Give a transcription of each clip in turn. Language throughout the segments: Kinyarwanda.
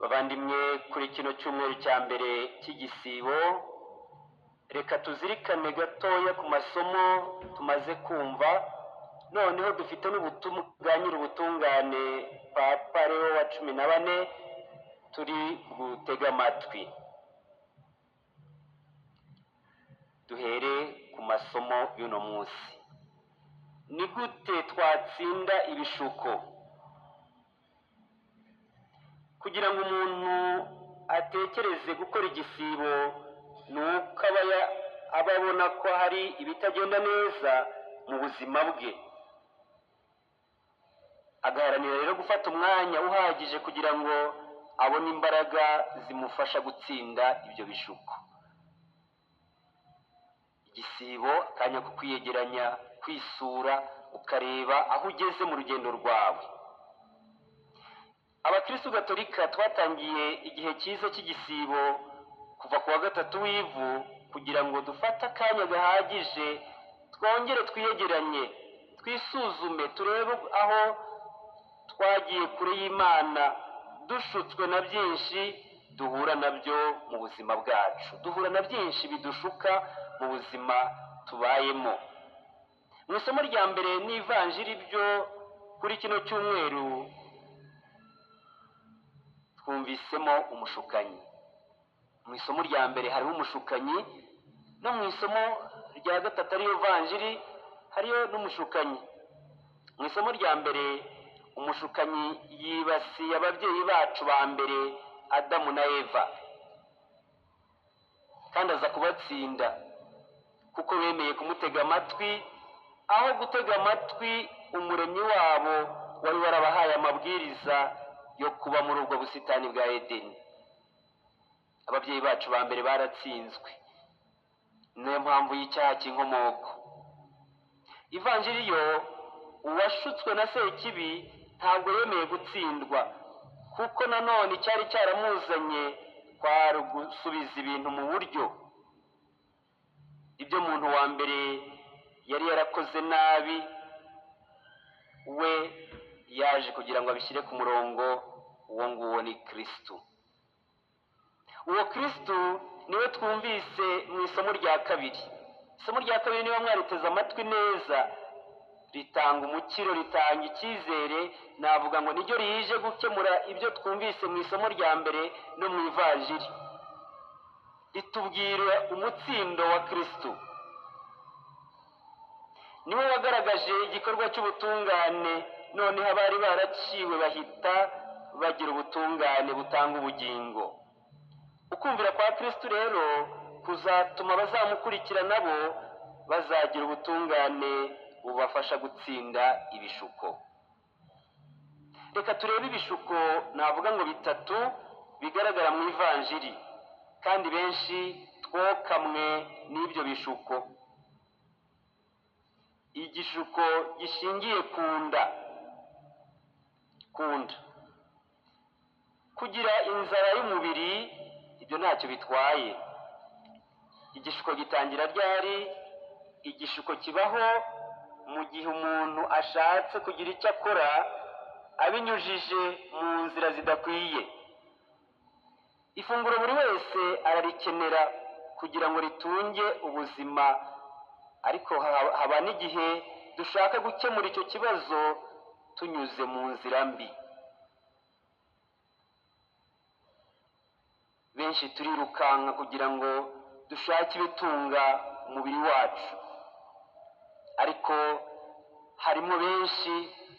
bavandimwe, kuri kino cyumweru cya mbere cy'igisibo, reka tuzirikane gatoya ku masomo tumaze kumva. Noneho dufite n'ubutumwa bwa nyir'ubutungane Papa Leo wa 14 turi gutega amatwi. Duhere ku masomo y'uno munsi. Ni gute twatsinda ibishuko? Kugira ngo umuntu atekereze gukora igisibo, nuko aba abona ko hari ibitagenda neza mu buzima bwe. Agaharanira rero gufata umwanya uhagije kugira ngo abone imbaraga zimufasha gutsinda ibyo bishuko. Igisibo akanya ko kwiyegeranya, kwisura, ukareba aho ugeze mu rugendo rwawe. Abakristo Gatolika twatangiye igihe cyiza cy'igisibo kuva ku wa 3 w'ivu, kugira ngo dufate akanya gahagije twongere twiyegeranye, twisuzume, turebe aho twagiye kure y'Imana, dushutswe na byinshi duhura nabyo mu buzima bwacu. Duhura na byinshi bidushuka mu buzima tubayemo. Mu isomo rya mbere n'ivanjiri byo kuri kino cyumweru twumvisemo umushukanyi. Mu isomo rya mbere hariho umushukanyi, no mu isomo rya gatatu ariyo vanjiri hariyo n'umushukanyi. Mu isomo rya mbere umushukanyi yibasiye ababyeyi bacu ba mbere, Adamu na Eva, kandi aza kubatsinda kuko bemeye kumutega amatwi, aho gutega amatwi umuremyi wabo wari warabahaye amabwiriza yo kuba muri ubwo busitani bwa Edeni. Ababyeyi bacu ba mbere baratsinzwe, niyo mpamvu y'icyaha cy'inkomoko. Ivanjiri yo, uwashutswe na Sekibi ntabwo yemeye gutsindwa, kuko nanone icyari cyaramuzanye kwari gusubiza ibintu mu buryo. Ibyo muntu wa mbere yari yarakoze nabi, we yaje kugira ngo abishyire ku murongo. Uwo nguwo ni Kristo. Uwo Kristo niwe twumvise mu isomo rya kabiri. Isomo rya kabiri niba mwariteze amatwi neza, ritanga umukiro, ritanga icyizere. Navuga ngo niryo rije gukemura ibyo twumvise mu isomo rya mbere no mu ivanjiri. Ritubwira umutsindo wa Kristo. Niwe wagaragaje igikorwa cy'ubutungane, noneho abari baraciwe bahita bagira ubutungane butanga ubugingo. Ukumvira kwa Kristo rero kuzatuma abazamukurikira nabo bazagira ubutungane bubafasha gutsinda ibishuko. Reka turebe ibishuko navuga ngo 3 bigaragara mu ivanjiri, kandi benshi twokamwe n'ibyo bishuko. Igishuko gishingiye ku nda. Kugira inzara y'umubiri, ibyo ntacyo bitwaye. Igishuko gitangira ryari? Igishuko kibaho mu gihe umuntu ashatse kugira icyo akora abinyujije mu nzira zidakwiye. Ifunguro buri wese ararikenera kugira ngo ritunge ubuzima, ariko haba n'igihe dushaka gukemura icyo kibazo tunyuze mu nzira mbi. Benshi turirukanka kugira ngo dushake ibitunga umubiri wacu, ariko harimo benshi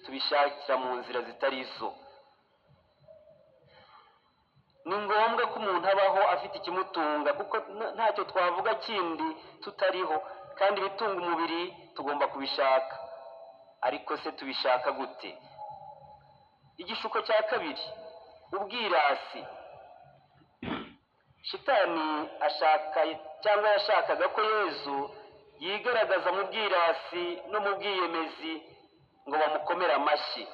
tubishakira mu nzira zitari zo. Ni ngombwa ko umuntu abaho afite ikimutunga, kuko ntacyo twavuga kindi tutariho, kandi ibitunga umubiri tugomba kubishaka. Ariko se tubishaka gute? Igishuko cya kabiri, ubwirasi. Shitani ashaka cyangwa yashakaga ko Yezu yigaragaza mu bwirasi no mu bwiyemezi ngo bamukomere amashyi.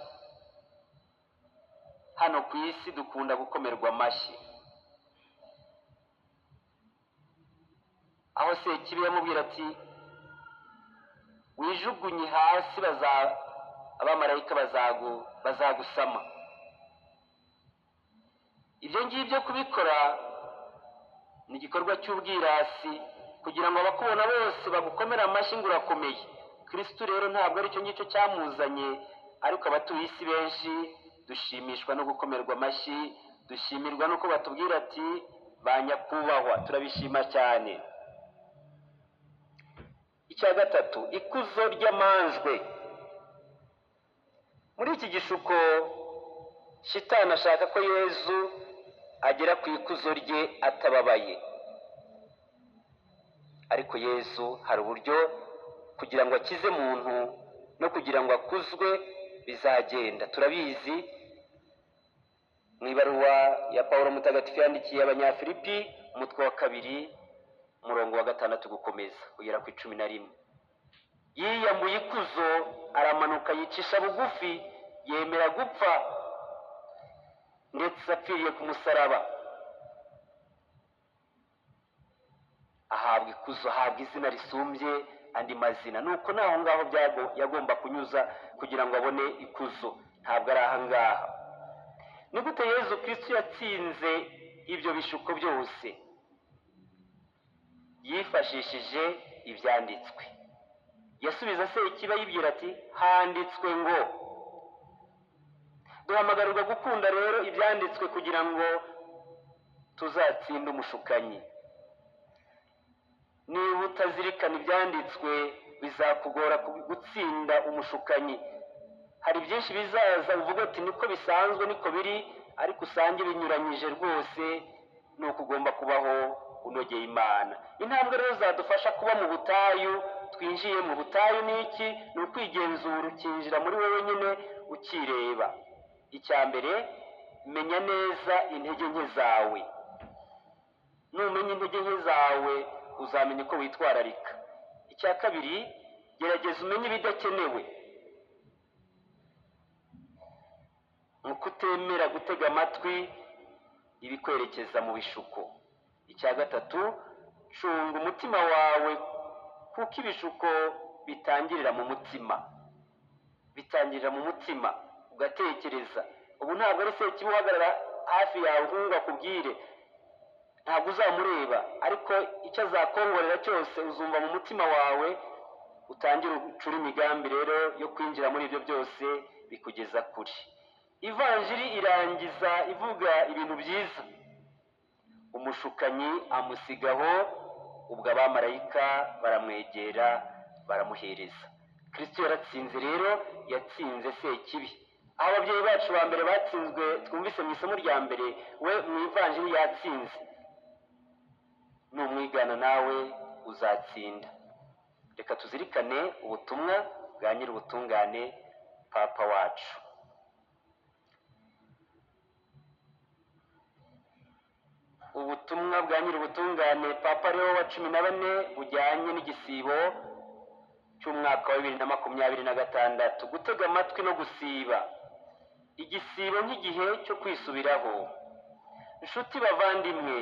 Hano ku isi dukunda gukomerwa amashyi. Aho Sekibi yamubwira ati, wijugunye hasi abamarayika bazagusama. ibyo ngibyo kubikora ni igikorwa cy'ubwirasi kugira ngo abakubona bose bagukomere amashyi ngo urakomeye. Kristo rero ntabwo ari cyo ngicyo cyamuzanye, ariko abatuye isi benshi dushimishwa no gukomerwa amashyi, dushimirwa nuko batubwira ati ba nyakubahwa, turabishima cyane. Icya gatatu, ikuzo ry'amanjwe. Muri iki gishuko Shitani ashaka ko Yezu agera ku ikuzo rye atababaye, ariko Yezu hari uburyo kugira ngo akize muntu no kugira ngo akuzwe bizagenda. Turabizi mu ibaruwa ya Pawulo Mutagatifu yandikiye Abanyafilipi, umutwe wa 2 umurongo wa 6 gukomeza kugera ku 11. Yiyambuye ikuzo, aramanuka yicisha bugufi, yemera gupfa ndetse apfiriye ku musaraba. Ahabwa ikuzo, ahabwa izina risumbye andi mazina. Nuko naho ngaho yagomba kunyuza kugira ngo abone ikuzo, ntabwo ari aha ngaha. Ni gute Yezu Kristo yatsinze ibyo bishuko byose? Yifashishije ibyanditswe. Yasubiza se ikiba yibwira ati handitswe ngo. Duhamagarirwa gukunda rero ibyanditswe kugira ngo tuzatsinde umushukanyi. Niba utazirikana ibyanditswe bizakugora gutsinda umushukanyi. Hari byinshi bizaza uvuga ati niko bisanzwe, niko biri, ariko usange binyuranyije rwose. Ni ukugomba kubaho unogeye Imana. Intambwe rero zadufasha kuba mu butayu, twinjiye mu butayu ni iki? Ni ukwigenzura, ukinjira muri wowe nyine ukireba. Icya mbere, menya neza intege nke zawe. Numenya intege nke zawe uzamenya uko witwararika. Icya kabiri, gerageza umenye ibidakenewe, mu kutemera gutega amatwi ibikwerekeza mu bishuko. Icya gatatu, cunga umutima wawe, kuko ibishuko bitangirira mu mutima. Bitangirira mu mutima, ugatekereza. Ubu ntabwo ari Sekibi uhagarara hafi yawe ngo akubwire, ntabwo uzamureba, ariko icyo azakongorera cyose uzumva mu mutima wawe, utangira ucura imigambi rero yo kwinjira muri ibyo byose bikugeza kure. Ivanjiri irangiza ivuga ibintu byiza. Umushukanyi amusigaho, ubwo abamarayika baramwegera baramuhereza. Kristo yaratsinze rero, yatsinze Sekibi. Aho ababyeyi bacu ba mbere batsinzwe twumvise mu isomo rya mbere, we mu ivanjiri yatsinze. Numwigana nawe uzatsinda. Reka tuzirikane ubutumwa bwa Nyirubutungane Papa wacu. Ubutumwa bwa Nyirubutungane Papa Leo wa 14 bujyanye n'igisibo cy'umwaka wa 2026, gutega amatwi no gusiba. Igisibo nk'igihe cyo kwisubiraho. Inshuti bavandimwe,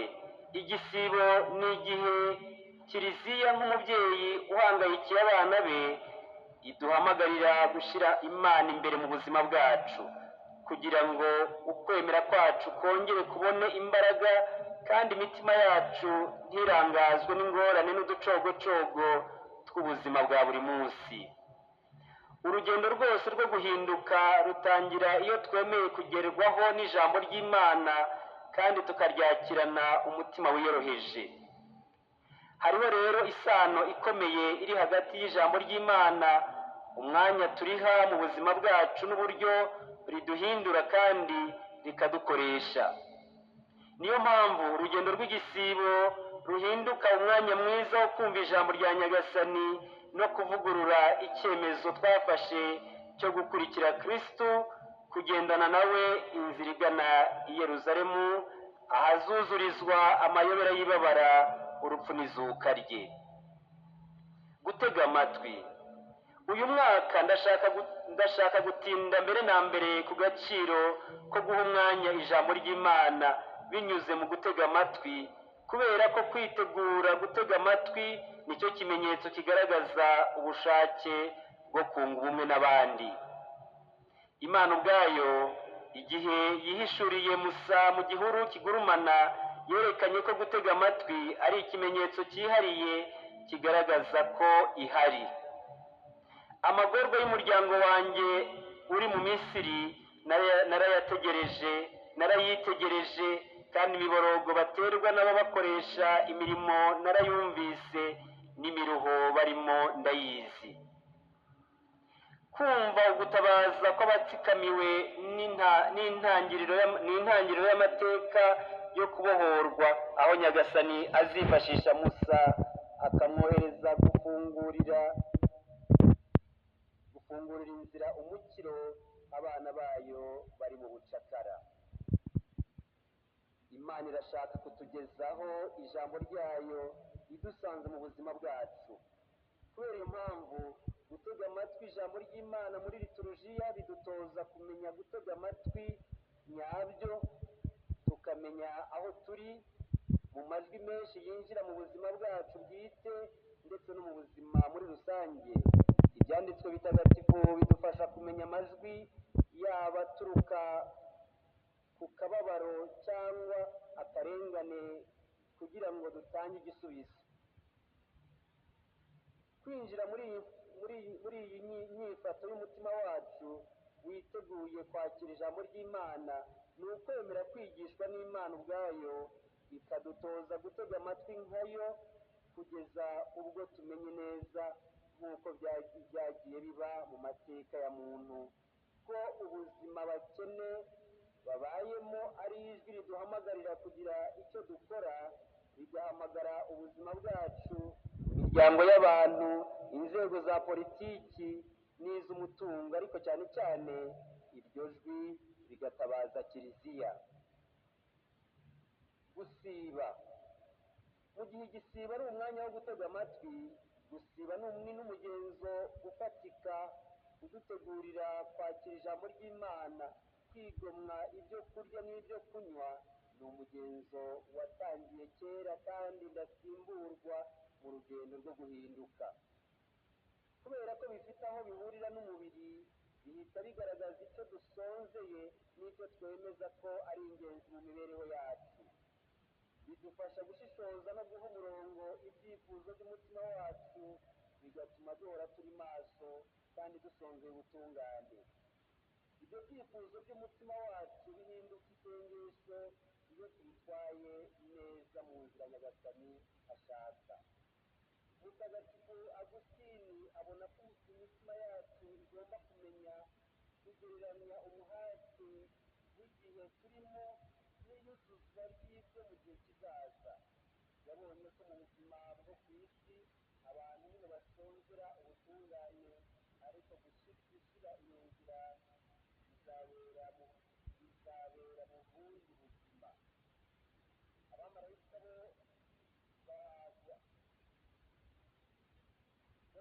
igisibo ni igihe Kiliziya nk'umubyeyi uhangayikiye abana be iduhamagarira gushyira Imana imbere mu buzima bwacu, kugira ngo ukwemera kwacu kongere kubone imbaraga, kandi imitima yacu ntirangazwe n'ingorane n'uducogocogo tw'ubuzima bwa buri munsi. Urugendo rwose rwo guhinduka rutangira iyo twemeye kugerwaho n'ijambo ry'Imana kandi tukaryakirana umutima wiyoroheje. Hariho rero isano ikomeye iri hagati y'ijambo ry'Imana, umwanya turiha mu buzima bwacu, n'uburyo riduhindura kandi rikadukoresha. Niyo mpamvu urugendo rw'igisibo ruhinduka umwanya mwiza wo kumva ijambo rya Nyagasani no kuvugurura icyemezo twafashe cyo gukurikira Kristo, kugendana nawe inzira igana i Yerusalemu, ahazuzurizwa amayobera y'ibabara, urupfu n'izuka rye. Gutega amatwi. Uyu mwaka ndashaka gutinda mbere na mbere ku gaciro ko guha umwanya ijambo ry'Imana binyuze mu gutega amatwi, kubera ko kwitegura gutega amatwi nicyo kimenyetso kigaragaza ubushake bwo kunga ubumwe n'abandi. Imana ubwayo igihe yihishuriye Musa mu gihuru kigurumana, yerekanye ko gutega amatwi ari ikimenyetso cyihariye kigaragaza ko ihari. Amagorwa y'umuryango wanjye uri mu Misiri narayitegereje, kandi imiborogo baterwa n'ababakoresha imirimo narayumvise, n'imiruho barimo ndayizi. Kumva ugutabaza kw'abatsikamiwe n'intangiriro y'amateka yo kubohorwa, aho Nyagasani azifashisha Musa akamwohereza gufungurira inzira umukiro abana bayo bari mu bucakara. Imana irashaka kutugezaho ijambo ryayo idusanze mu buzima bwacu. Kubera iyo mpamvu, gutega amatwi ijambo ry'Imana muri liturujiya bidutoza kumenya gutega amatwi nyabyo, tukamenya aho turi mu majwi menshi yinjira mu buzima bwacu bwite ndetse no mu buzima muri rusange. Ibyanditswe bitagatifu bidufasha kumenya amajwi yaba aturuka ku kababaro cyangwa akarengane kugira ngo dutange igisubizo. Kwinjira muri iyi nyifato y'umutima wacu witeguye kwakira ijambo ry'Imana ni ukwemera kwigishwa n'Imana ubwayo, ikadutoza gutega amatwi nkayo kugeza ubwo tumenye neza, nk'uko byagiye biba mu mateka ya muntu, ko ubuzima abakene babayemo ari ijwi riduhamagarira kugira icyo dukora, rigahamagara ubuzima bwacu, imiryango y'abantu, inzego za politiki n'iz'umutungo, ariko cyane cyane iryo jwi rigatabaza Kiliziya. Gusiba. Mu gihe igisiba ari umwanya wo gutega amatwi, gusiba ni n'umugenzo ufatika udutegurira kwakira ijambo ry'Imana. Kwigomwa ibyo kurya n'ibyo kunywa ni umugenzo watangiye kera kandi udasimburwa mu rugendo rwo guhinduka. Kubera ko bifite aho bihurira n'umubiri, bihita bigaragaza icyo dusonzeye n'icyo twemeza ko ari ingenzi mu mibereho yacu. Bidufasha gushishoza no guha umurongo ibyifuzo by'umutima wacu, bigatuma duhora turi maso kandi dusonzeye ubutungane. Ibyo byifuzo by'umutima wacu bihinduka isengesho iyo tubitwaye neza mu nzira Nyagasani ashaka. Mutagatifu Agustini abona ko imitima yacu igomba kumenya kugereranya umuhate w'igihe turimo n'iyuzuzwa ry'ibyo mu gihe kizaza. Yabonye ko mu buzima bwo ku isi abantu nyine basonzera ubutungane, ariko gushyira iyo nzira bizabera mu bundi buzima. Abamarayika bo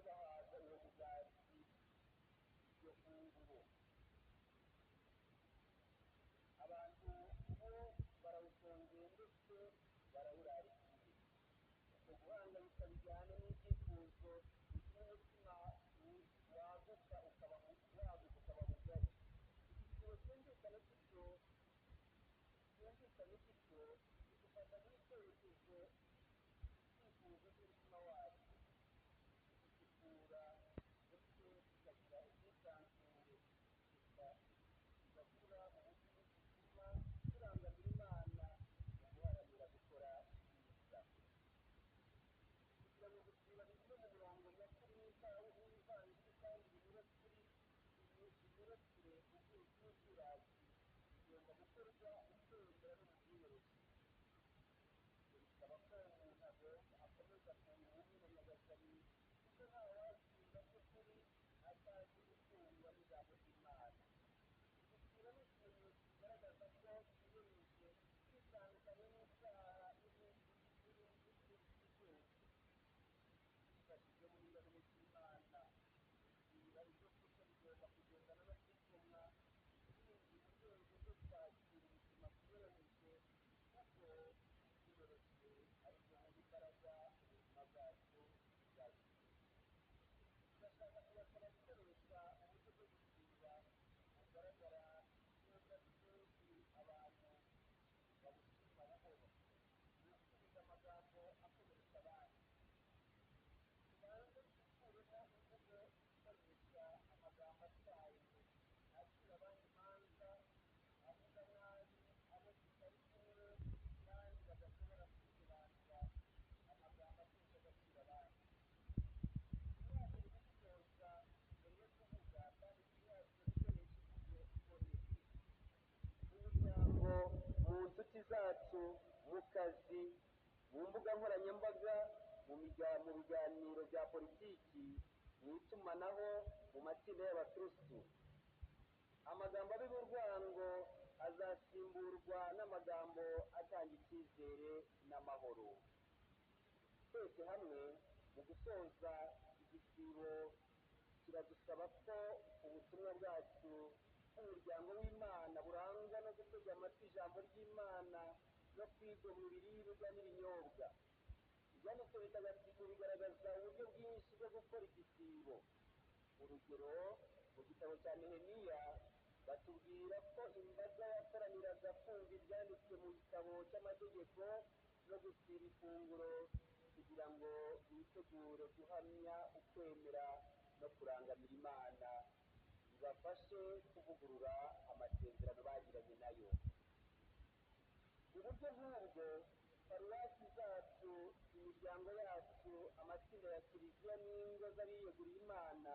bahabwa uwo mugati, iryo funguro. Abantu bo barawusongeye ndetse barawurarikiye. Uko guhangayika bijyana n'ibyifuzo bituma umutima waguka ukaba mugari. Igisibo cyumvikane gityo bidufasha muri icyerekezo icyifuzo cy'umutima wacu, gusukura ndetse tukagira ubwisanzure, tugakura mu buryo butuma turangamira Imana mu guharanira gukora ibyiza. Kugira ngo gusiba bigire mu murongo nyakuri w'ivanjiri kandi binyure kure n'ubwirasi, bigomba gukorwa utembera no mu bwiyoroshye. Ibyo bisaba ko umuntu akomeza kunga ubumwe na Nyagasani, kuko ntawe wasinda by'ukuri atazi gukundwa n'ijambo ry'Imana. Gusiba ni ikimenyetso kigaragaza ko twiyemeje kwitandukanya n'icyaha n'ibindi byose. Twifashijwe n'ingabire z'Imana, gusiba ibyo kurya bigomba kugendana no kwigomwa ibindi mu rwego rwo kwakira ubuzima bwiyoroheje, kuko bwiyoroshye aribwo buha imbaraga ubuzima bwacu bwa buri munsi. Turashaka kubasaba gukoresha zacu, mu kazi, mu mbuga nkoranyambaga, mu biganiro bya politiki, mu itumanaho, mu matsinda y'abakirisitu. Amagambo abiba urwango azasimburwa n'amagambo atanga icyizere n'amahoro. Twese hamwe mu gusoza igisibo kiradusaba ko ubutumwa bwacu nk'umuryango w'Imana burangwa no gutega amatwi ijambo ry'Imana no kwigomwa ibiribwa n'ibinyobwa. Ibyanditswe bitagatifu bigaragaza uburyo bwinshi bwo gukora igisibo. Urugero, mu gitabo cya Nehemiya batubwira ko imbaga yakoraniraga kumva ibyanditswe mu gitabo cy'amategeko no gusiba ifunguro kugira ngo bitegure guhamya ukwemera no kurangamira Imana, bibafashe kuvugurura amasezerano bagiranye nayo. Uburyo nk'ubwo paruwasi zacu, imiryango yacu, amatsinda ya kiliziya n'ingo z'abiyeguriye Imana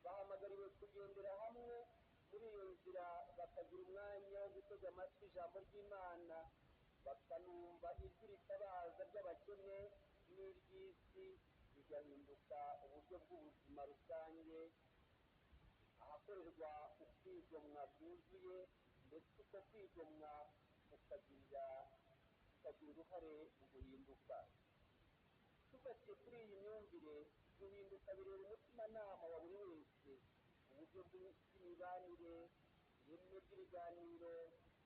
bahamagariwe kugendera hamwe muri iyo nzira, bakagira umwanya wo gutega amatwi ijambo ry'Imana, bakanumva ijwi ritabaza ry'abakene n'iry'isi, bigahinduka uburyo bw'ubuzima rusange, ahakorerwa ukwigomwa byuzuye, ndetse uko kwigomwa kukagira uruhare mu guhinduka. Dufatiye kuri iyi myumvire, guhinduka bireba umutimanama wa buri wese, uburyo bw'imibanire, ireme ry'ibiganiro,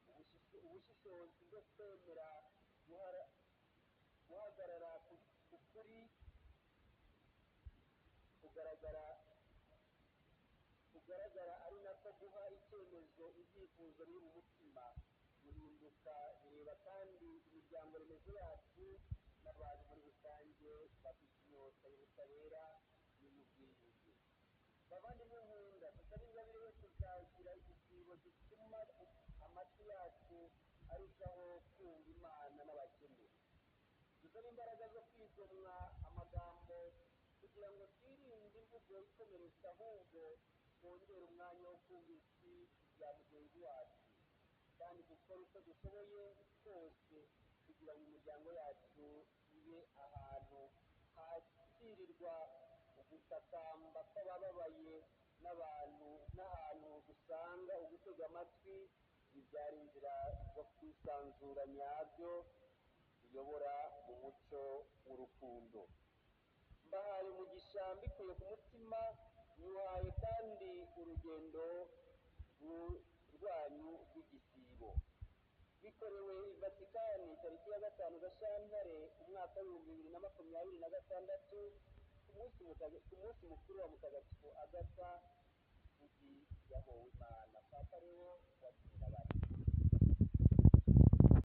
ubushishozi bwo kwemera, guhagarara ku kuri, kugaragara ari nako guha icyemezo ibyifuzo biri mu mutima. Guhinduka bireba kandi imiryango remezo yacu n'abantu muri rusange bafite inyota y'ubutabera n'iy'ubwiyunge. Bavandimwe nkunda, dusabe ingabire yo kuzagira igisibo gituma amatwi yacu arushaho kumva Imana n'abakene. Dusabe imbaraga zo kwigomwa amagambo kugira ngo twirinde imvugo ikomeretsa, ahubwo twongere umwanya wo kumva ijwi rya mugenzi wacu, kandi dukore uko dushoboye kose kugira ngo imiryango yacu ibe ahantu hakirirwa ugutakamba kw'abababaye n'ahantu dusanga ugutega amatwi bibyara inzira zo kwisanzura nyabyo biyobora mu mucyo w'urukundo. Mbahaye umugisha mbikuye ku mutima, nyuhaye kandi urugendo rwanyu rw'igisibo. Bikorewe i Vatikani tariki ya 5 Gashyantare umwaka w'2026 ku munsi mukuru wa Mutagatifu Agatha, imfubyi yahowe Imana, Papa Leo wa 14.